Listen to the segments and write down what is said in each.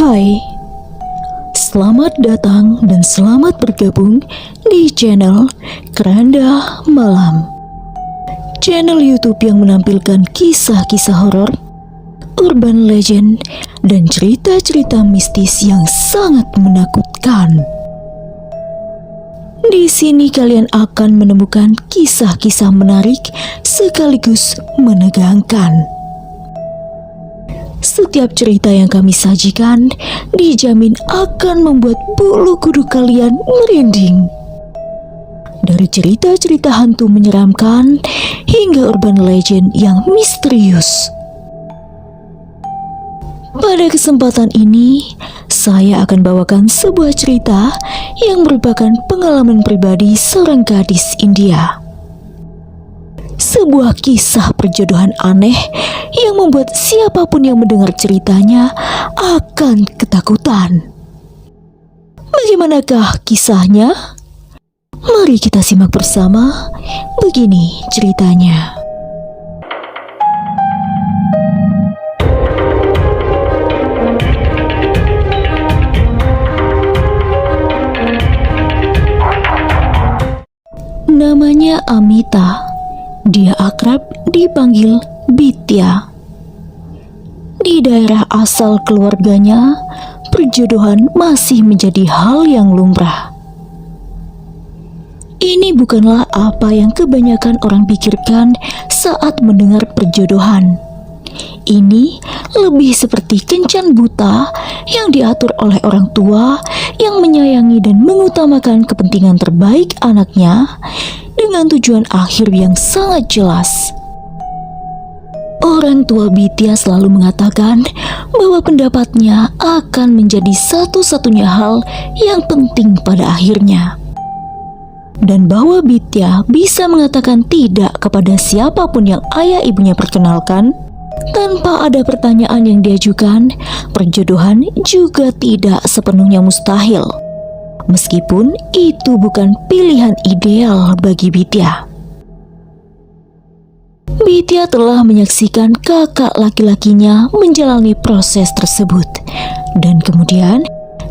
Hai, selamat datang dan selamat bergabung di channel Keranda Malam. Channel YouTube yang menampilkan kisah-kisah horor, urban legend, dan cerita-cerita mistis yang sangat menakutkan. Di sini kalian akan menemukan kisah-kisah menarik sekaligus menegangkan. Setiap cerita yang kami sajikan dijamin akan membuat bulu kuduk kalian merinding. Dari cerita-cerita hantu menyeramkan hingga urban legend yang misterius. Pada kesempatan ini, saya akan bawakan sebuah cerita yang merupakan pengalaman pribadi seorang gadis India. Sebuah kisah perjodohan aneh yang membuat siapapun yang mendengar ceritanya akan ketakutan. Bagaimanakah kisahnya? Mari kita simak bersama. Begini ceritanya. Namanya Amita. Dia akrab dipanggil Bitya. Di daerah asal keluarganya, perjodohan masih menjadi hal yang lumrah. Ini bukanlah apa yang kebanyakan orang pikirkan saat mendengar perjodohan. Ini lebih seperti kencan buta yang diatur oleh orang tua yang menyayangi dan mengutamakan kepentingan terbaik anaknya dengan tujuan akhir yang sangat jelas. Orang tua Bitya selalu mengatakan bahwa pendapatnya akan menjadi satu-satunya hal yang penting pada akhirnya. Dan bahwa Bitya bisa mengatakan tidak kepada siapapun yang ayah ibunya perkenalkan. Tanpa ada pertanyaan yang diajukan, perjodohan juga tidak sepenuhnya mustahil. Meskipun itu bukan pilihan ideal bagi Bitya. Bitya telah menyaksikan kakak laki-lakinya menjalani proses tersebut. Dan kemudian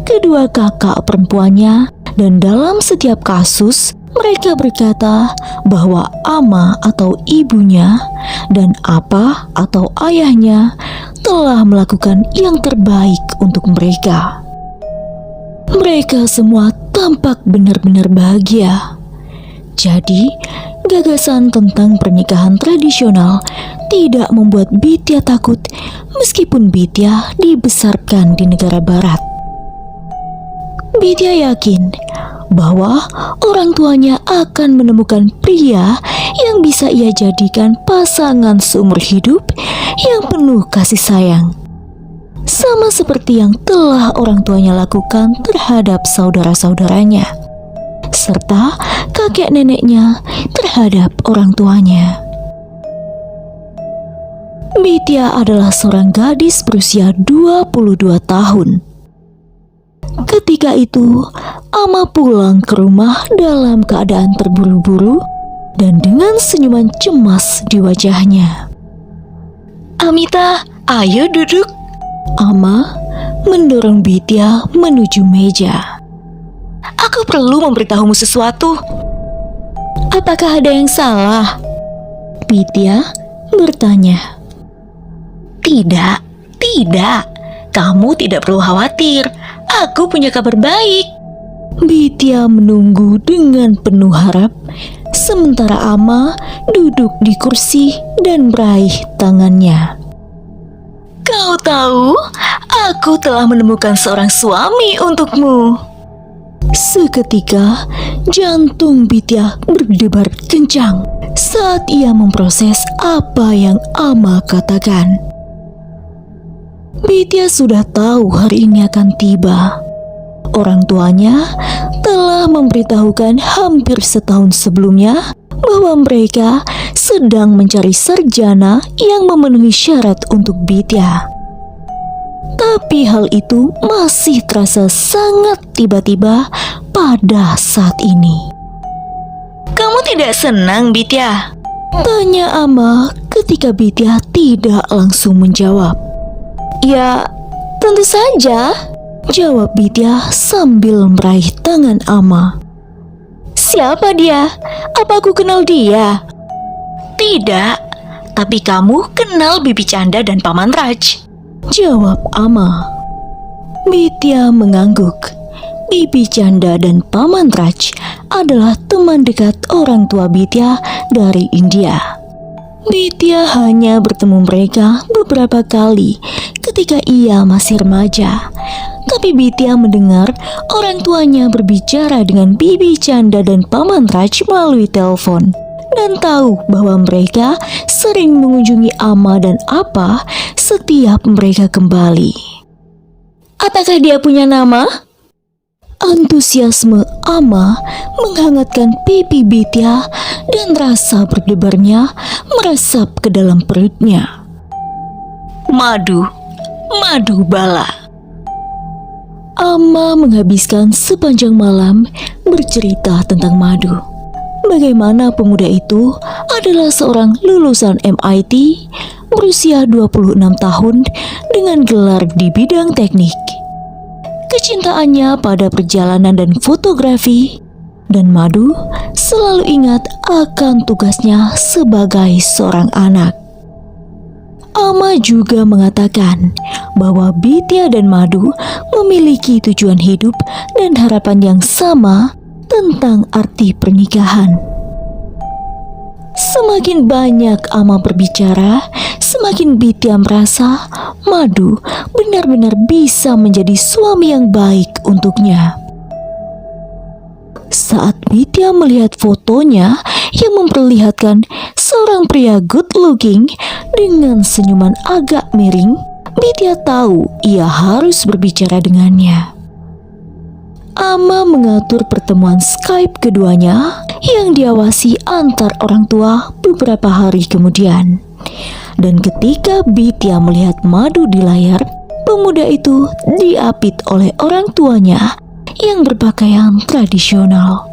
kedua kakak perempuannya, dan dalam setiap kasus mereka berkata bahwa ama atau ibunya dan apa atau ayahnya telah melakukan yang terbaik untuk mereka. Mereka semua tampak benar-benar bahagia. Jadi, gagasan tentang pernikahan tradisional tidak membuat Bitya takut meskipun Bitya dibesarkan di negara barat. Bitya yakin bahwa orang tuanya akan menemukan pria yang bisa ia jadikan pasangan seumur hidup yang penuh kasih sayang. Sama seperti yang telah orang tuanya lakukan terhadap saudara-saudaranya, serta kakek neneknya terhadap orang tuanya. Bitya adalah seorang gadis berusia 22 tahun. Ketika itu, ama pulang ke rumah dalam keadaan terburu-buru dan dengan senyuman cemas di wajahnya. "Amita, ayo duduk." Ama mendorong Bitya menuju meja. "Aku perlu memberitahumu sesuatu." "Apakah ada yang salah?" Bitya bertanya. Tidak. Kamu tidak perlu khawatir. Aku punya kabar baik." Bitya menunggu dengan penuh harap, sementara ama duduk di kursi dan meraih tangannya. "Kau tahu, aku telah menemukan seorang suami untukmu." Seketika, jantung Bitya berdebar kencang saat ia memproses apa yang ama katakan. Bitya sudah tahu hari ini akan tiba. Orang tuanya telah memberitahukan hampir setahun sebelumnya bahwa mereka sedang mencari sarjana yang memenuhi syarat untuk Bitya. Tapi hal itu masih terasa sangat tiba-tiba pada saat ini. "Kamu tidak senang, Bitya?" tanya ama ketika Bitya tidak langsung menjawab. "Ya, Tentu saja, jawab Bidya sambil meraih tangan Ama. Siapa dia? Apa aku kenal dia? Tidak, tapi kamu kenal Bibi Canda dan Paman Raj, jawab Ama. Bidya mengangguk. Bibi Canda dan Paman Raj adalah teman dekat orang tua Bidya dari India. Bidya hanya bertemu mereka beberapa kali ketika ia masih remaja. Tapi Bidya mendengar orang tuanya berbicara dengan Bibi Canda dan Paman Raj melalui telepon dan tahu bahwa mereka sering mengunjungi Ama dan Apa setiap mereka kembali. Apakah dia punya nama? Antusiasme Ama menghangatkan pipi Bidya dan rasa berdebarnya meresap ke dalam perutnya. Madu Bala. Ama menghabiskan sepanjang malam bercerita tentang Madu. Bagaimana pemuda itu adalah seorang lulusan MIT berusia 26 tahun dengan gelar di bidang teknik. Kecintaannya pada perjalanan dan fotografi, dan Madu selalu ingat akan tugasnya sebagai seorang anak. Ama juga mengatakan bahwa Bidya dan Madu memiliki tujuan hidup dan harapan yang sama tentang arti pernikahan. Semakin banyak Ama berbicara, semakin Bidya merasa Madu benar-benar bisa menjadi suami yang baik untuknya. Saat Bidya melihat fotonya yang memperlihatkan seorang pria good looking dengan senyuman agak miring, Bidya tahu ia harus berbicara dengannya. Ama mengatur pertemuan Skype keduanya yang diawasi antar orang tua beberapa hari kemudian. Dan ketika Bidya melihat Madu di layar, pemuda itu diapit oleh orang tuanya yang berpakaian tradisional.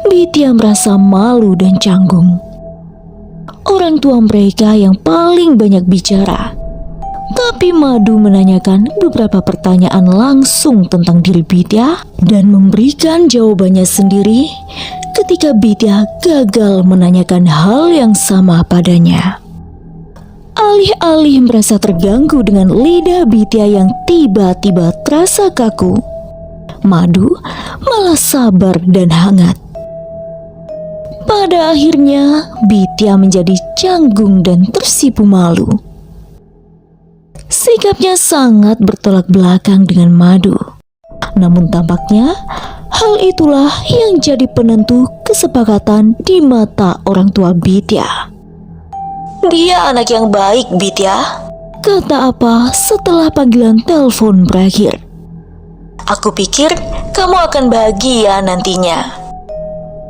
Bidya merasa malu dan canggung. Orang tua mereka yang paling banyak bicara. Tapi Madu menanyakan beberapa pertanyaan langsung tentang diri Bidya dan memberikan jawabannya sendiri ketika Bidya gagal menanyakan hal yang sama padanya. Alih-alih merasa terganggu dengan lidah Bidya yang tiba-tiba terasa kaku, Madu malah sabar dan hangat. Pada akhirnya, Bidya menjadi canggung dan tersipu malu. Sikapnya sangat bertolak belakang dengan Madu. Namun tampaknya hal itulah yang jadi penentu kesepakatan di mata orang tua Bidya. Dia anak yang baik, Bidya, kata Apa setelah panggilan telepon berakhir. Aku pikir kamu akan bahagia nantinya.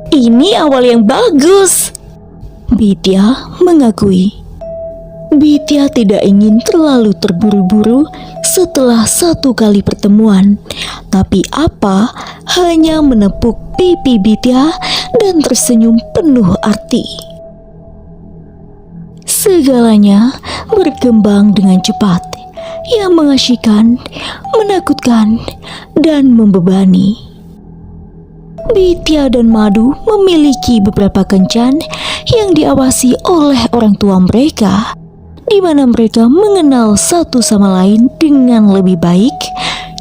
Ini awal yang bagus, Bidya mengakui. Bidya tidak ingin terlalu terburu-buru setelah satu kali pertemuan, tapi Apa hanya menepuk pipi Bidya dan tersenyum penuh arti. Segalanya berkembang dengan cepat, yang mengasyikkan, menakutkan, dan membebani. Bidya dan Madu memiliki beberapa kencan yang diawasi oleh orang tua mereka, di mana mereka mengenal satu sama lain dengan lebih baik,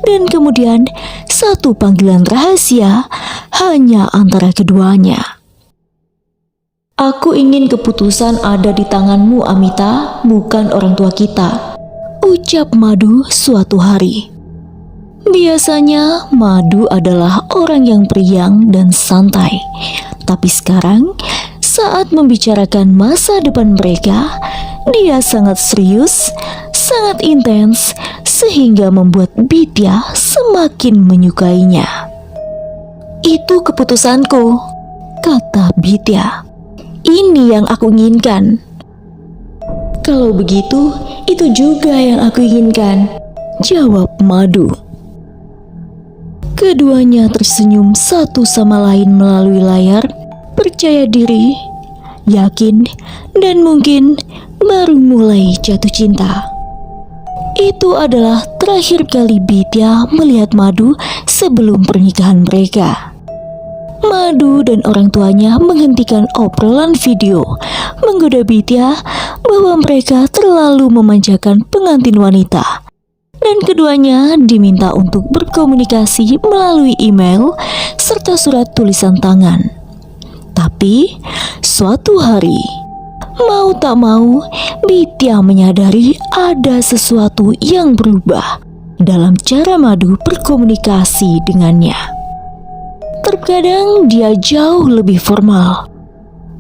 dan kemudian satu panggilan rahasia hanya antara keduanya. Aku ingin keputusan ada di tanganmu, Amita, bukan orang tua kita, ucap Madu suatu hari. Biasanya Madu adalah orang yang periang dan santai, tapi sekarang saat membicarakan masa depan mereka, dia sangat serius, sangat intens, sehingga membuat Bidya semakin menyukainya. Itu keputusanku, kata Bidya. Ini yang aku inginkan. Kalau begitu, itu juga yang aku inginkan, jawab Madu. Keduanya tersenyum satu sama lain melalui layar, percaya diri, yakin, dan mungkin baru mulai jatuh cinta. Itu adalah terakhir kali Bidya melihat Madu sebelum pernikahan mereka. Madu dan orang tuanya menghentikan obrolan video, menggoda Bidya bahwa mereka terlalu memanjakan pengantin wanita. Dan keduanya diminta untuk berkomunikasi melalui email serta surat tulisan tangan. Tapi suatu hari, mau tak mau, Bidya menyadari ada sesuatu yang berubah dalam cara Madu berkomunikasi dengannya. Terkadang dia jauh lebih formal.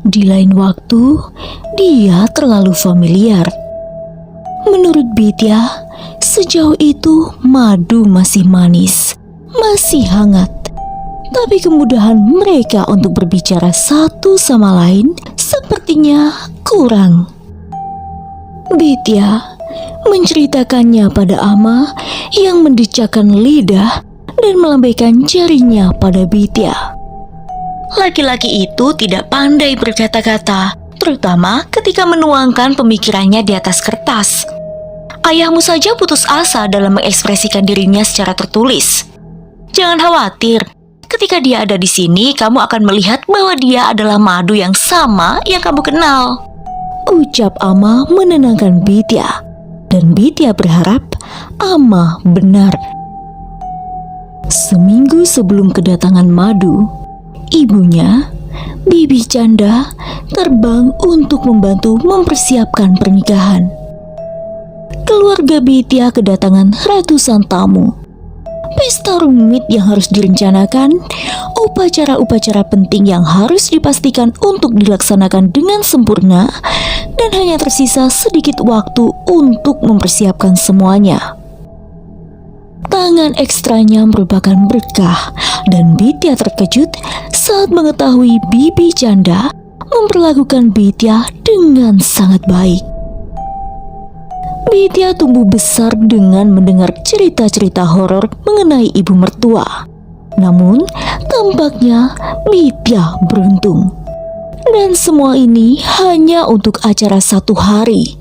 Di lain waktu, dia terlalu familiar. Menurut Bidya, sejauh itu Madu masih manis, masih hangat. Tapi kemudahan mereka untuk berbicara satu sama lain sepertinya kurang. Bidya menceritakannya pada Ama yang mendecakkan lidah dan melambaikan jarinya pada Bidya. Laki-laki itu tidak pandai berkata-kata, terutama ketika menuangkan pemikirannya di atas kertas. Ayahmu saja putus asa dalam mengekspresikan dirinya secara tertulis. Jangan khawatir, ketika dia ada di sini, kamu akan melihat bahwa dia adalah Madu yang sama yang kamu kenal. Ucap Ama menenangkan Bidya, dan Bidya berharap Ama benar. Seminggu sebelum kedatangan Madu, ibunya, Bibi Canda, terbang untuk membantu mempersiapkan pernikahan. Keluarga Bidya kedatangan ratusan tamu. Pesta rumit yang harus direncanakan, upacara-upacara penting yang harus dipastikan untuk dilaksanakan dengan sempurna, dan hanya tersisa sedikit waktu untuk mempersiapkan semuanya. Tangan ekstranya merupakan berkah, dan Bidya terkejut saat mengetahui Bibi Canda memperlakukan Bidya dengan sangat baik. Bidya tumbuh besar dengan mendengar cerita-cerita horor mengenai ibu mertua. Namun, tampaknya Bidya beruntung. Dan semua ini hanya untuk acara satu hari.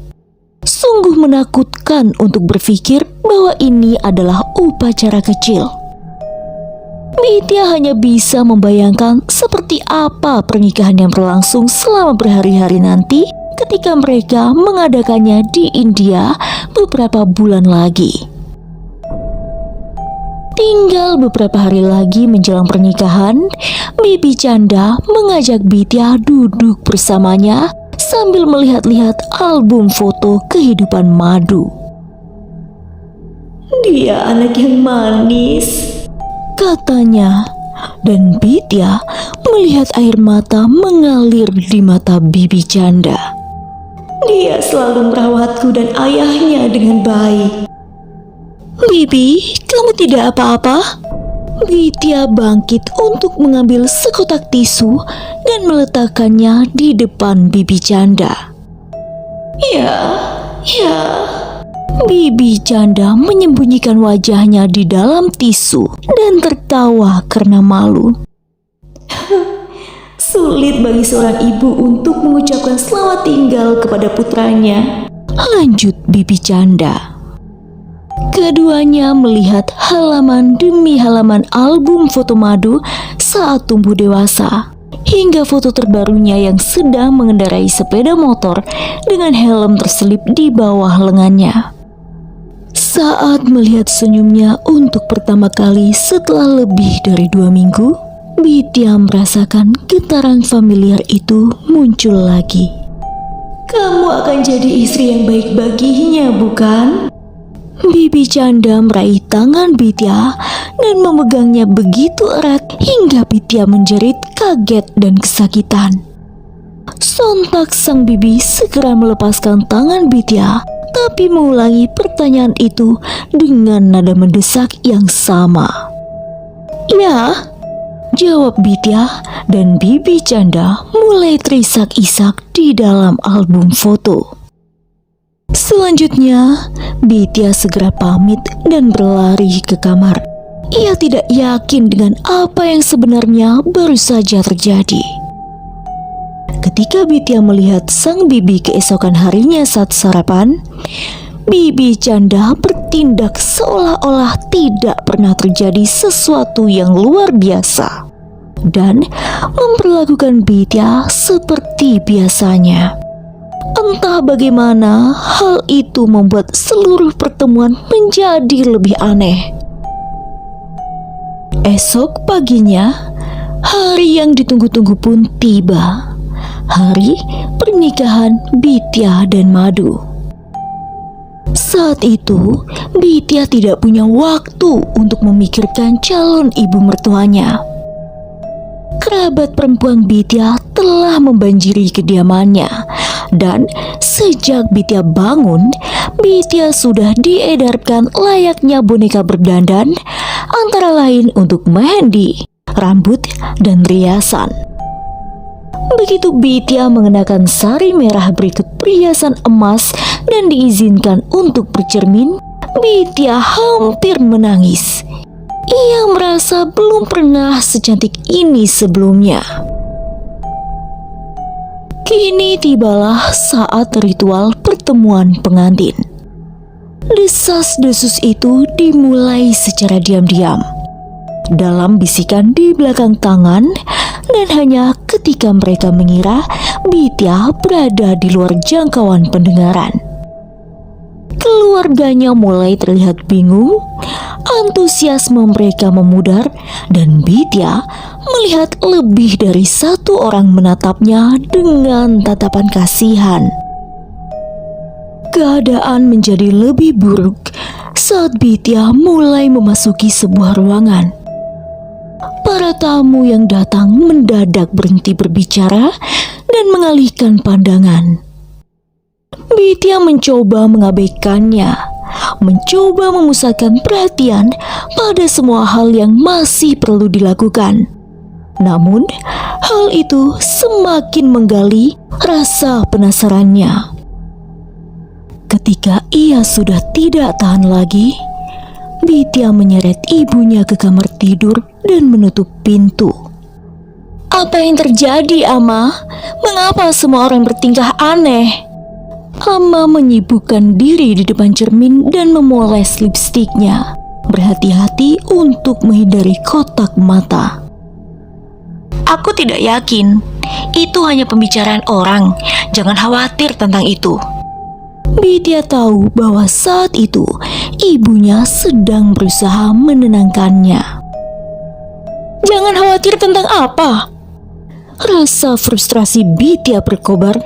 Sungguh menakutkan untuk berpikir bahwa ini adalah upacara kecil. Bidya hanya bisa membayangkan seperti apa pernikahan yang berlangsung selama berhari-hari nanti ketika mereka mengadakannya di India beberapa bulan lagi. Tinggal beberapa hari lagi menjelang pernikahan, Bibi Canda mengajak Bidya duduk bersamanya sambil melihat-lihat album foto kehidupan Madu. Dia anak yang manis, katanya, dan Bidya melihat air mata mengalir di mata Bibi Canda. Dia selalu merawatku dan ayahnya dengan baik. Bibi, kamu tidak apa-apa? Bidya bangkit untuk mengambil sekotak tisu dan meletakkannya di depan Bibi Canda. Ya. Bibi Canda menyembunyikan wajahnya di dalam tisu dan tertawa karena malu. Sulit bagi seorang ibu untuk mengucapkan selamat tinggal kepada putranya, lanjut Bibi Canda. Keduanya melihat halaman demi halaman album foto Madu saat tumbuh dewasa, hingga foto terbarunya yang sedang mengendarai sepeda motor dengan helm terselip di bawah lengannya. Saat melihat senyumnya untuk pertama kali setelah lebih dari 2 minggu, Bidya merasakan getaran familiar itu muncul lagi. Kamu akan jadi istri yang baik baginya, bukan? Bibi Canda meraih tangan Bidya dan memegangnya begitu erat hingga Bidya menjerit kaget dan kesakitan. Sontak sang bibi segera melepaskan tangan Bidya, tapi mengulangi pertanyaan itu dengan nada mendesak yang sama. Ya, jawab Bidya, dan Bibi Canda mulai terisak-isak di dalam album foto. Selanjutnya, Bidya segera pamit dan berlari ke kamar. Ia tidak yakin dengan apa yang sebenarnya baru saja terjadi. Ketika Bidya melihat sang bibi keesokan harinya saat sarapan, Bibi Janda bertindak seolah-olah tidak pernah terjadi sesuatu yang luar biasa dan memperlakukan Bidya seperti biasanya. Entah bagaimana hal itu membuat seluruh pertemuan menjadi lebih aneh. Esok paginya, hari yang ditunggu-tunggu pun tiba. Hari pernikahan Bidya dan Madu. Saat itu, Bidya tidak punya waktu untuk memikirkan calon ibu mertuanya. Kerabat perempuan Bidya telah membanjiri kediamannya, dan sejak Bidya bangun, Bidya sudah diedarkan layaknya boneka berdandan, antara lain untuk mehendi, rambut, dan riasan. Begitu Bidya mengenakan sari merah berikut perhiasan emas dan diizinkan untuk bercermin, Bidya hampir menangis. Ia merasa belum pernah secantik ini sebelumnya. Kini tibalah saat ritual pertemuan pengantin. Desas-desus itu dimulai secara diam-diam, dalam bisikan di belakang tangan, dan hanya ketika mereka mengira Bidya berada di luar jangkauan pendengaran. Keluarganya mulai terlihat bingung, antusiasme mereka memudar, dan Bidya melihat lebih dari satu orang menatapnya dengan tatapan kasihan. Keadaan menjadi lebih buruk saat Bidya mulai memasuki sebuah ruangan. Para tamu yang datang mendadak berhenti berbicara dan mengalihkan pandangan. Bidya mencoba mengabaikannya, mencoba memusatkan perhatian pada semua hal yang masih perlu dilakukan. Namun, hal itu semakin menggali rasa penasarannya. Ketika ia sudah tidak tahan lagi, Bidya menyeret ibunya ke kamar tidur dan menutup pintu. "Apa yang terjadi, Ama? Mengapa semua orang bertingkah aneh?" Ama menyibukkan diri di depan cermin dan memoles lipstiknya, berhati-hati untuk menghindari kotak mata. "Aku tidak yakin. Itu hanya pembicaraan orang. Jangan khawatir tentang itu." Bidya tahu bahwa saat itu ibunya sedang berusaha menenangkannya. "Jangan khawatir tentang apa?" Rasa frustrasi Bidya berkobar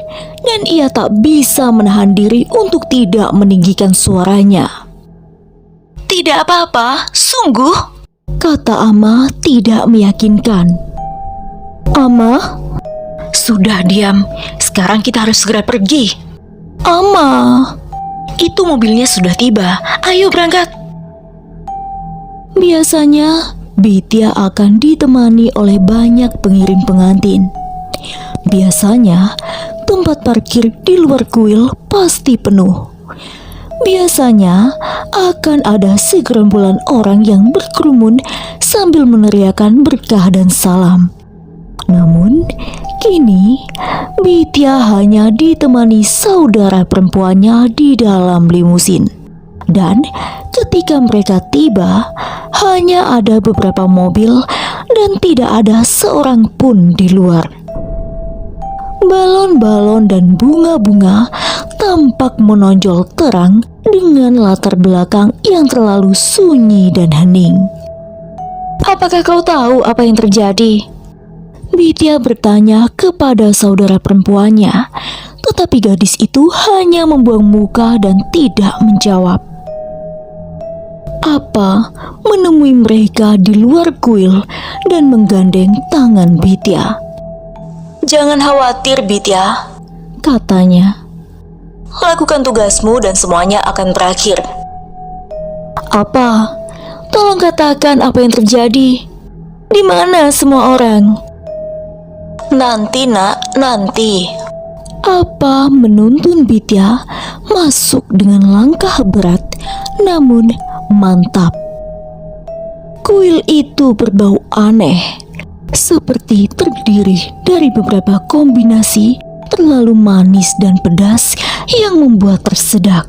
dan ia tak bisa menahan diri untuk tidak meninggikan suaranya. "Tidak apa-apa, sungguh," kata Ama tidak meyakinkan. "Ama?" "Sudah diam, sekarang kita harus segera pergi." "Ama, itu mobilnya sudah tiba, ayo berangkat." Biasanya Bidya akan ditemani oleh banyak pengiring pengantin. Biasanya tempat parkir di luar kuil pasti penuh. Biasanya akan ada segerombolan orang yang berkerumun sambil meneriakkan berkah dan salam. Namun kini Bidya hanya ditemani saudara perempuannya di dalam limusin. Dan ketika mereka tiba, hanya ada beberapa mobil dan tidak ada seorang pun di luar. Balon-balon dan bunga-bunga tampak menonjol terang dengan latar belakang yang terlalu sunyi dan hening. "Apakah kau tahu apa yang terjadi?" Bidya bertanya kepada saudara perempuannya, tetapi gadis itu hanya membuang muka dan tidak menjawab. Apa menemui mereka di luar kuil dan menggandeng tangan Bidya. "Jangan khawatir, Bidya," katanya. "Lakukan tugasmu dan semuanya akan berakhir." "Apa? Tolong katakan apa yang terjadi. Di mana semua orang?" "Nanti, Nak, nanti." Apa menuntun Bidya masuk dengan langkah berat namun mantap. Kuil itu berbau aneh, seperti terdiri dari beberapa kombinasi terlalu manis dan pedas yang membuat tersedak.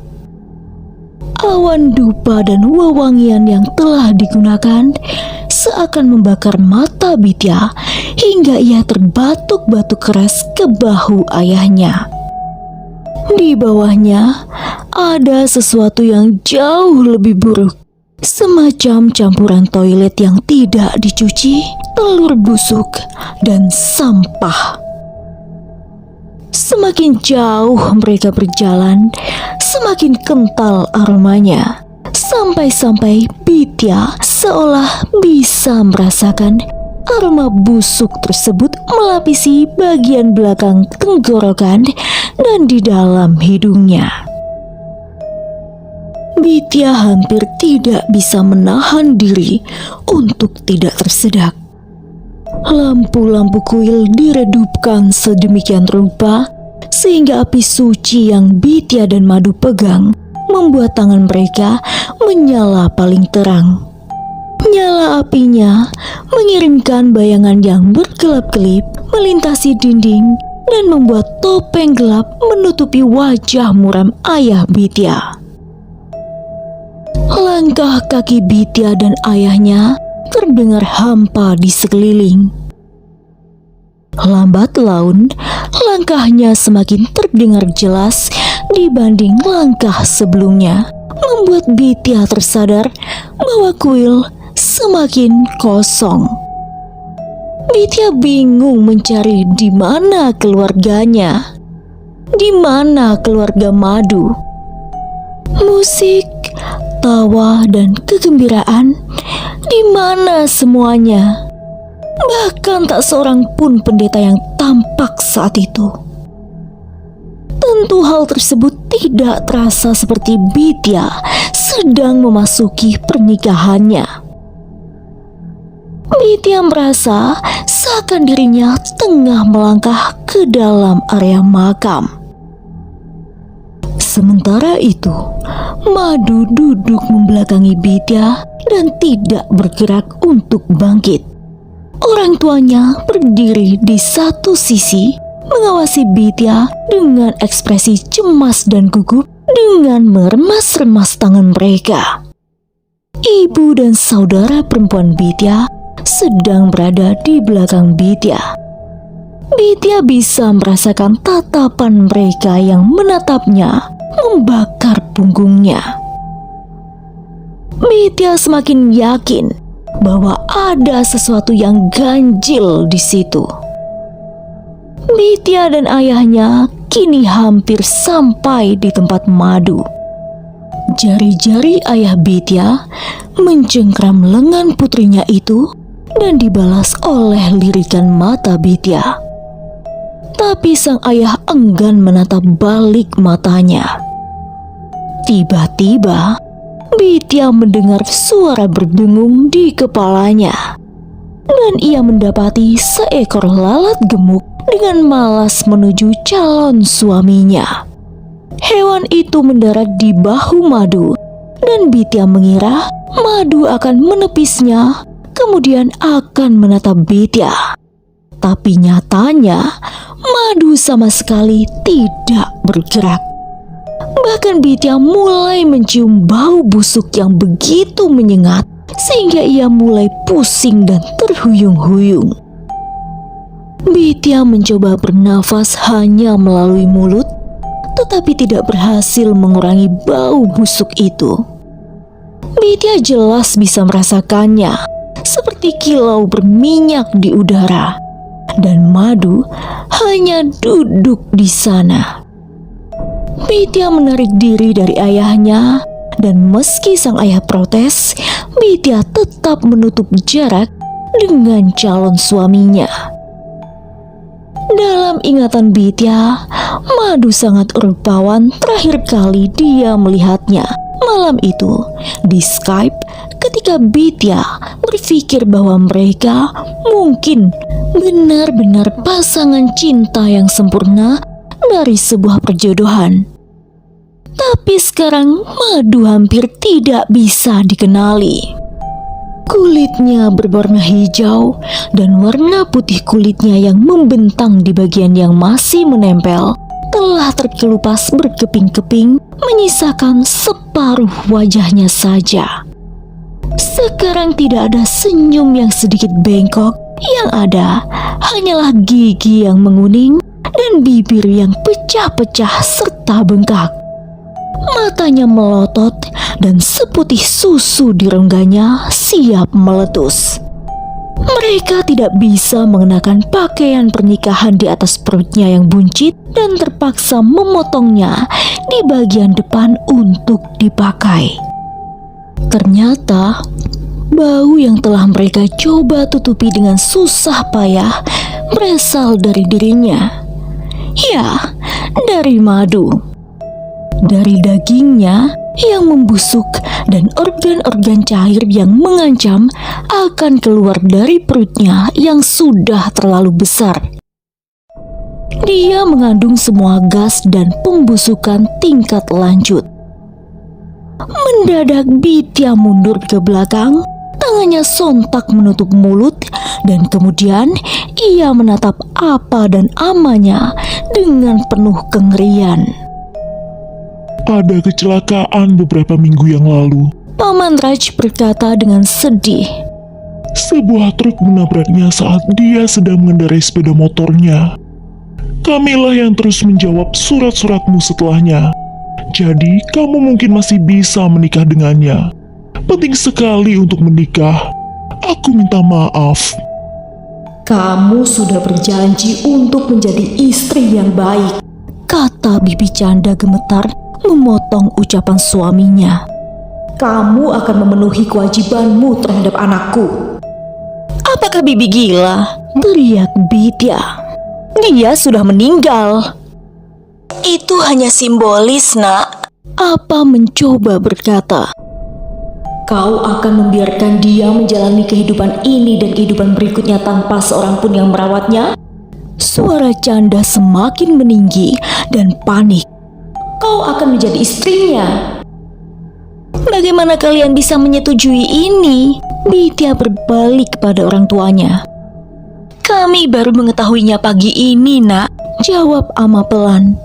Awan dupa dan wewangian yang telah digunakan seakan membakar mata Bidya hingga ia terbatuk-batuk keras ke bahu ayahnya. Di bawahnya ada sesuatu yang jauh lebih buruk, semacam campuran toilet yang tidak dicuci, telur busuk, dan sampah. Semakin jauh mereka berjalan, semakin kental aromanya. Sampai-sampai Bidya seolah bisa merasakan aroma busuk tersebut melapisi bagian belakang tenggorokan dan di dalam hidungnya. Bidya hampir tidak bisa menahan diri untuk tidak tersedak. Lampu-lampu kuil diredupkan sedemikian rupa sehingga api suci yang Bidya dan Madu pegang membuat tangan mereka menyala paling terang. Nyala apinya mengirimkan bayangan yang berkelap-kelip melintasi dinding dan membuat topeng gelap menutupi wajah muram ayah Bidya. Langkah kaki Bidya dan ayahnya terdengar hampa di sekeliling. Lambat laun, langkahnya semakin terdengar jelas dibanding langkah sebelumnya, membuat Bidya tersadar bahwa kuil semakin kosong. Bidya bingung mencari di mana keluarganya, di mana keluarga Madu. Musik, tawa, dan kegembiraan, di mana semuanya? Bahkan tak seorang pun pendeta yang tampak saat itu. Tentu hal tersebut tidak terasa seperti Bidya sedang memasuki pernikahannya. Bidya merasa seakan dirinya tengah melangkah ke dalam area makam. Sementara itu, Madu duduk membelakangi Bidya dan tidak bergerak untuk bangkit. Orang tuanya berdiri di satu sisi, mengawasi Bidya dengan ekspresi cemas dan gugup dengan meremas-remas tangan mereka. Ibu dan saudara perempuan Bidya sedang berada di belakang Bidya. Bidya bisa merasakan tatapan mereka yang menatapnya membakar punggungnya. Bidya semakin yakin bahwa ada sesuatu yang ganjil di situ. Bidya dan ayahnya kini hampir sampai di tempat Madu. Jari-jari ayah Bidya mencengkram lengan putrinya itu dan dibalas oleh lirikan mata Bidya. Tapi sang ayah enggan menatap balik matanya. Tiba-tiba Bidya mendengar suara berdengung di kepalanya, dan ia mendapati seekor lalat gemuk dengan malas menuju calon suaminya. Hewan itu mendarat di bahu Madu, dan Bidya mengira Madu akan menepisnya, kemudian akan menatap Bidya. Tapi nyatanya Madu sama sekali tidak bergerak. Bahkan Bidya mulai mencium bau busuk yang begitu menyengat sehingga ia mulai pusing dan terhuyung-huyung. Bidya mencoba bernafas hanya melalui mulut, tetapi tidak berhasil mengurangi bau busuk itu. Bidya jelas bisa merasakannya, seperti kilau berminyak di udara, dan Madu hanya duduk di sana. Bidya menarik diri dari ayahnya, dan meski sang ayah protes, Bidya tetap menutup jarak dengan calon suaminya. Dalam ingatan Bidya, Madu sangat rupawan terakhir kali dia melihatnya malam itu di Skype ketika Bidya berpikir bahwa mereka mungkin benar-benar pasangan cinta yang sempurna dari sebuah perjodohan. Tapi sekarang Madu hampir tidak bisa dikenali. Kulitnya berwarna hijau dan warna putih kulitnya yang membentang di bagian yang masih menempel telah terkelupas berkeping-keping, menyisakan separuh wajahnya saja. Sekarang tidak ada senyum yang sedikit bengkok, yang ada hanyalah gigi yang menguning dan bibir yang pecah-pecah serta bengkak. Matanya melotot dan seputih susu di rongganya siap meletus. Mereka tidak bisa mengenakan pakaian pernikahan di atas perutnya yang buncit dan terpaksa memotongnya di bagian depan untuk dipakai. Ternyata, bau yang telah mereka coba tutupi dengan susah payah berasal dari dirinya. Ya, dari madu. Dari dagingnya yang membusuk dan organ-organ cair yang mengancam akan keluar dari perutnya yang sudah terlalu besar. Dia mengandung semua gas dan pembusukan tingkat lanjut. Mendadak Bithya mundur ke belakang, tangannya sontak menutup mulut, dan kemudian ia menatap apa dan amanya dengan penuh kengerian. Ada kecelakaan beberapa minggu yang lalu. Paman Raj berkata dengan sedih. Sebuah truk menabraknya saat dia sedang mengendarai sepeda motornya. Kamilah yang terus menjawab surat-suratmu setelahnya. Jadi, kamu mungkin masih bisa menikah dengannya. Penting sekali untuk menikah. Aku minta maaf. Kamu sudah berjanji untuk menjadi istri yang baik, kata Bibi Canda gemetar memotong ucapan suaminya. Kamu akan memenuhi kewajibanmu terhadap anakku. Apakah Bibi gila? Teriak Bithya. Dia sudah meninggal. Itu hanya simbolis, nak. Apa mencoba berkata. Kau akan membiarkan dia menjalani kehidupan ini dan kehidupan berikutnya tanpa seorang pun yang merawatnya? Suara Canda semakin meninggi dan panik. Kau akan menjadi istrinya. Bagaimana kalian bisa menyetujui ini? Bithya berbalik kepada orang tuanya. Kami baru mengetahuinya pagi ini, nak, jawab Ama pelan.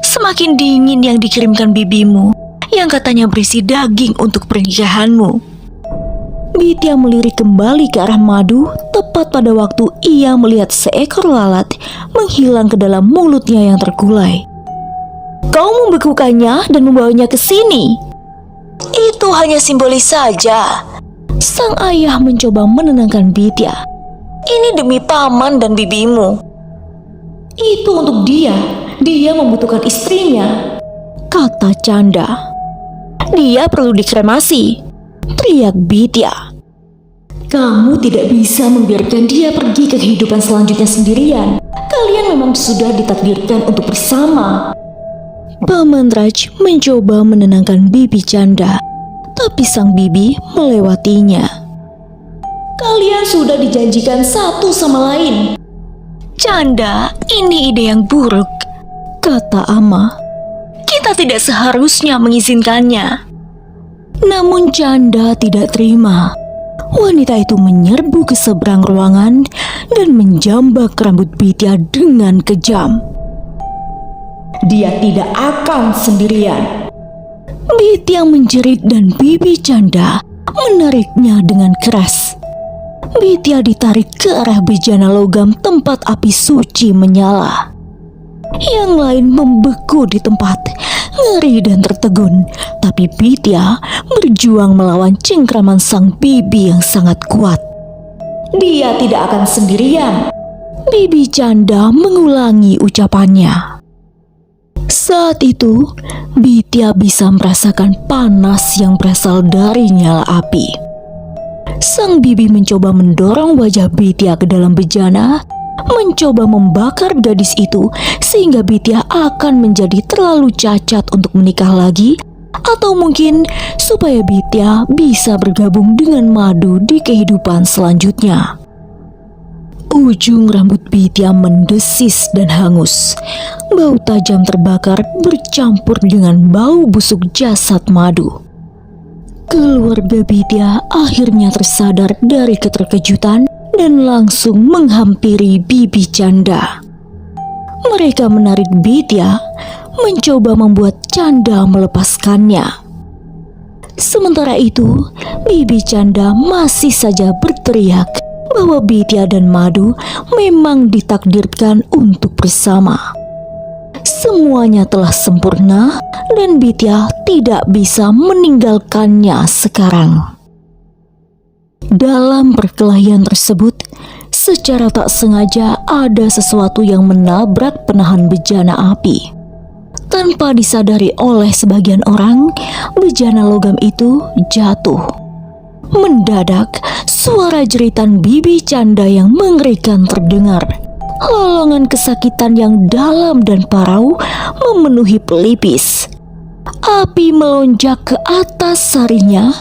Semakin dingin yang dikirimkan bibimu, yang katanya berisi daging untuk pernikahanmu. Bithya melirik kembali ke arah madu, tepat pada waktu ia melihat seekor lalat menghilang ke dalam mulutnya yang terkulai. Kau membekukannya dan membawanya ke sini. Itu hanya simbolis saja. Sang ayah mencoba menenangkan Bithya. Ini demi paman dan bibimu. Itu untuk dia. Dia membutuhkan istrinya, kata Canda. Dia perlu dikremasi, teriak Bithya. Kamu tidak bisa membiarkan dia pergi ke kehidupan selanjutnya sendirian. Kalian memang sudah ditakdirkan untuk bersama. Paman Raj mencoba menenangkan Bibi Canda, tapi sang bibi melewatinya. Kalian sudah dijanjikan satu sama lain. Canda, ini ide yang buruk, kata Ama. Kita tidak seharusnya mengizinkannya. Namun Canda tidak terima. Wanita itu menyerbu ke seberang ruangan dan menjambak rambut Bithya dengan kejam. Dia tidak akan sendirian. Bithya menjerit dan Bibi Canda menariknya dengan keras. Bithya ditarik ke arah bejana logam tempat api suci menyala. Yang lain membeku di tempat, ngeri dan tertegun. Tapi Bithya berjuang melawan cengkraman sang bibi yang sangat kuat. Dia tidak akan sendirian. Bibi Canda mengulangi ucapannya. Saat itu, Bithya bisa merasakan panas yang berasal dari nyala api. Sang bibi mencoba mendorong wajah Bithya ke dalam bejana, mencoba membakar gadis itu sehingga Bithya akan menjadi terlalu cacat untuk menikah lagi, atau mungkin supaya Bithya bisa bergabung dengan madu di kehidupan selanjutnya. Ujung rambut Bithya mendesis dan hangus. Bau tajam terbakar bercampur dengan bau busuk jasad madu. Keluarga Bithya akhirnya tersadar dari keterkejutan dan langsung menghampiri Bibi Canda. Mereka menarik Bidya, mencoba membuat Canda melepaskannya. Sementara itu, Bibi Canda masih saja berteriak bahwa Bidya dan Madu memang ditakdirkan untuk bersama. Semuanya telah sempurna dan Bidya tidak bisa meninggalkannya sekarang. Dalam perkelahian tersebut, secara tak sengaja ada sesuatu yang menabrak penahan bejana api. Tanpa disadari oleh sebagian orang, bejana logam itu jatuh. Mendadak, suara jeritan Bibi Canda yang mengerikan terdengar. Lolongan kesakitan yang dalam dan parau memenuhi pelipis. Api melonjak ke atas sarinya,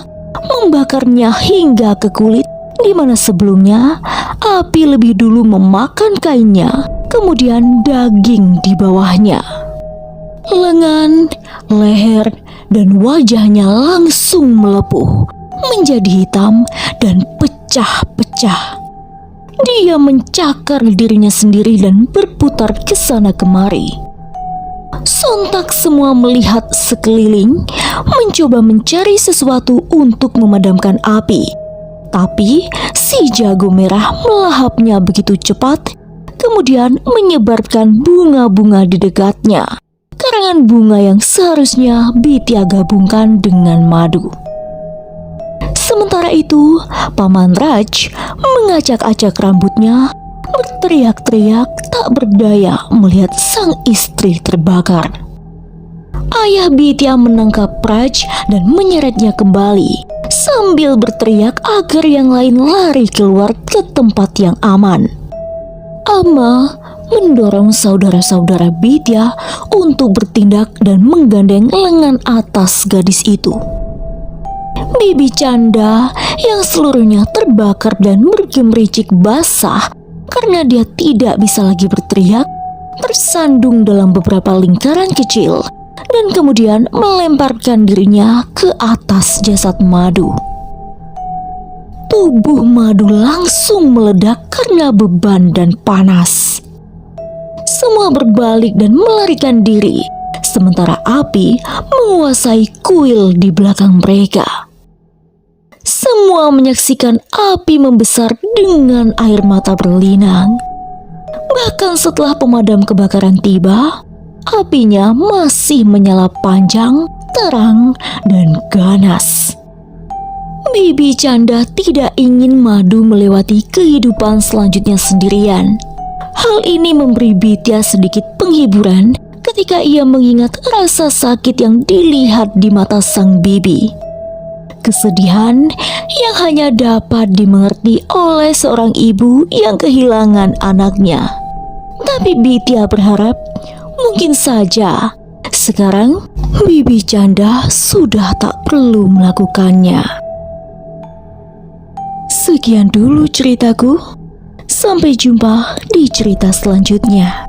membakarnya hingga ke kulit, di mana sebelumnya api lebih dulu memakan kainnya, kemudian daging di bawahnya. Lengan, leher, dan wajahnya langsung melepuh, menjadi hitam dan pecah-pecah. Dia mencakar dirinya sendiri dan berputar ke sana kemari. Sontak semua melihat sekeliling, mencoba mencari sesuatu untuk memadamkan api. Tapi si jago merah melahapnya begitu cepat, kemudian menyebarkan bunga-bunga di dekatnya. Karangan bunga yang seharusnya Bidya gabungkan dengan madu. Sementara itu, Paman Raj mengacak-acak rambutnya, berteriak-teriak tak berdaya melihat sang istri terbakar. Ayah Bidya menangkap Raj dan menyeretnya kembali, sambil berteriak agar yang lain lari keluar ke tempat yang aman. Ama mendorong saudara-saudara Bidya untuk bertindak dan menggandeng lengan atas gadis itu. Bibi Canda yang seluruhnya terbakar dan bergemericik basah karena dia tidak bisa lagi berteriak, tersandung dalam beberapa lingkaran kecil dan kemudian melemparkan dirinya ke atas jasad Madu. Tubuh Madu langsung meledak karena beban dan panas. Semua berbalik dan melarikan diri, sementara api menguasai kuil di belakang mereka. Semua menyaksikan api membesar dengan air mata berlinang. Bahkan setelah pemadam kebakaran tiba, apinya masih menyala panjang, terang, dan ganas. Bibi Canda tidak ingin Madu melewati kehidupan selanjutnya sendirian. Hal ini memberi Bidya sedikit penghiburan ketika ia mengingat rasa sakit yang dilihat di mata sang bibi. Kesedihan yang hanya dapat dimengerti oleh seorang ibu yang kehilangan anaknya. Tapi Bidya berharap mungkin saja sekarang Bibi Canda sudah tak perlu melakukannya. Sekian dulu ceritaku. Sampai jumpa di cerita selanjutnya.